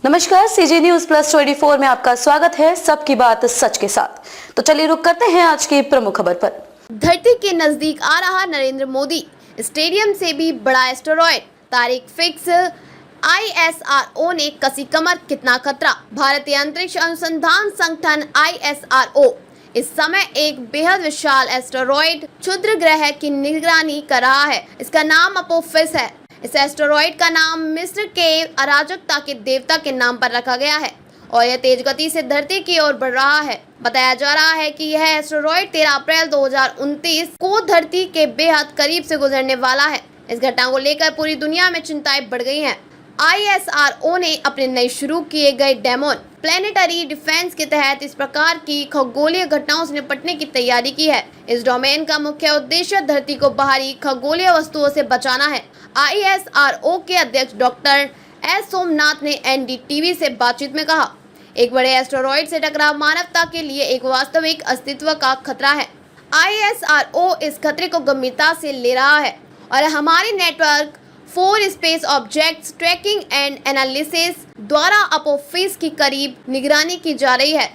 नमस्कार, CG news plus 24 में आपका स्वागत है। सबकी बात सच के साथ। तो चलिए रुक करते हैं आज की प्रमुख खबर पर। धरती के नजदीक आ रहा नरेंद्र मोदी स्टेडियम से भी बड़ा एस्टेरॉयड, तारीख फिक्स। ISRO ने कसी कमर, कितना खतरा। भारतीय अंतरिक्ष अनुसंधान संगठन ISRO इस समय एक बेहद विशाल एस्टेरॉयड क्षुद्र ग्रह की निगरानी कर रहा है। इसका नाम अपोफिस है। इस एस्टेरॉयड का नाम मिस्र के अराजकता के देवता के नाम पर रखा गया है और यह तेज गति से धरती की ओर बढ़ रहा है। बताया जा रहा है कि यह एस्टेरॉयड 13 अप्रैल 2029 को धरती के बेहद करीब से गुजरने वाला है। इस घटना को लेकर पूरी दुनिया में चिंताएं बढ़ गई हैं। ISRO ने अपने नए शुरू किए गए डेमोन प्लेनेटरी डिफेंस के तहत इस प्रकार की खगोलीय घटनाओं से निपटने की तैयारी की है। इस डोमेन का मुख्य उद्देश्य धरती को बाहरी खगोलीय वस्तुओं से बचाना है। ISRO के अध्यक्ष डॉक्टर S सोमनाथ ने NDTV से बातचीत में कहा, एक बड़े एस्टेरॉयड से टकराव मानवता के लिए एक वास्तविक अस्तित्व का खतरा है। ISRO इस खतरे को गंभीरता से ले रहा है और हमारे network for space objects tracking and analysis द्वारा अपोफिस की करीब निगरानी की जा रही है।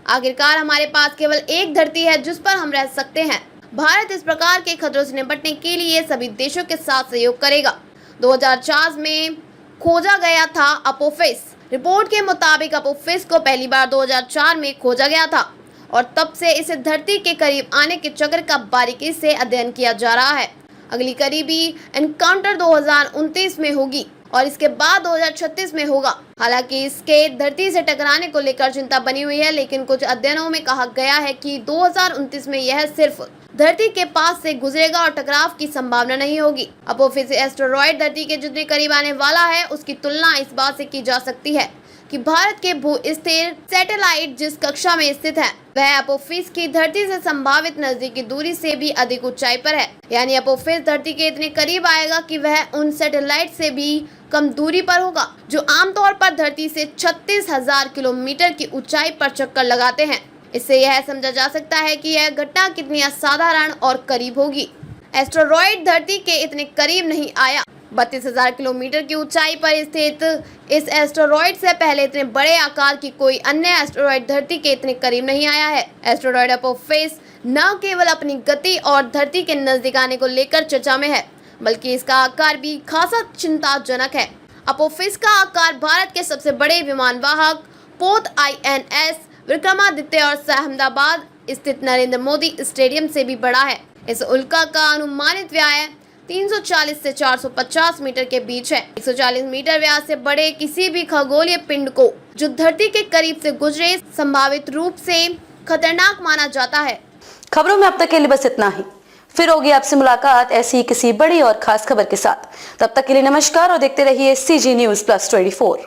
आखिरकार हमारे पास केवल एक धरती है जिस पर हम रह सकते हैं। भारत इस प्रकार के खतरों से निपटने के लिए सभी देशों के साथ सहयोग करेगा। 2004 में खोजा गया था अपोफिस। रिपोर्ट के मुताबिक अपोफिस को पहली बार 2004 में खोजा गया था और तब से इसे धरती के करीब आने के चक्र का बारीकी से अध्ययन किया जा रहा है। अगली करीबी एनकाउंटर 2029 में होगी और इसके बाद 2036 में होगा। हालांकि इसके धरती से टकराने को लेकर चिंता बनी हुई है, लेकिन कुछ अध्ययनों में कहा गया है कि 2029 में यह सिर्फ धरती के पास से गुजरेगा और टकराव की संभावना नहीं होगी। अपोफिस एस्टेरॉयड धरती के जितने करीब आने वाला है उसकी तुलना इस बात से की जा सकती है कि भारत के भू स्थिर सैटेलाइट जिस कक्षा में स्थित है वह अपोफिस की धरती से संभावित नजदीकी दूरी से भी अधिक ऊंचाई पर है। यानी अपोफिस धरती के इतने करीब आएगा कि वह उन सैटेलाइट से भी कम दूरी पर होगा जो आमतौर पर धरती से 36,000 किलोमीटर की ऊंचाई पर चक्कर लगाते हैं। इससे यह समझा जा सकता है कि यह घटना कितनी असाधारण और करीब होगी। एस्टेरॉयड धरती के इतने करीब नहीं आया। 32,000 किलोमीटर की ऊंचाई पर स्थित इस एस्टेरॉयड से पहले इतने बड़े आकार की कोई अन्य एस्टेरॉयड धरती के इतने करीब नहीं आया है। एस्टेरॉयड अपोफिस न केवल अपनी गति और धरती के नजदीक आने को लेकर चर्चा में है, बल्कि इसका आकार भी खासा चिंताजनक है। अपोफिस का आकार भारत के सबसे बड़े विमानवाहक पोत INS विक्रमादित्य और अहमदाबाद स्थित नरेंद्र मोदी स्टेडियम से भी बड़ा है। इस उल्का का अनुमानित व्यास 340 से 450 मीटर के बीच है। 140 मीटर व्यास से बड़े किसी भी खगोलीय पिंड को जो धरती के करीब से गुजरे संभावित रूप से खतरनाक माना जाता है। खबरों में अब तक के लिए बस इतना ही। फिर होगी आपसे मुलाकात ऐसी किसी बड़ी और खास खबर के साथ। तब तक के लिए नमस्कार और देखते रहिए CG न्यूज प्लस 24।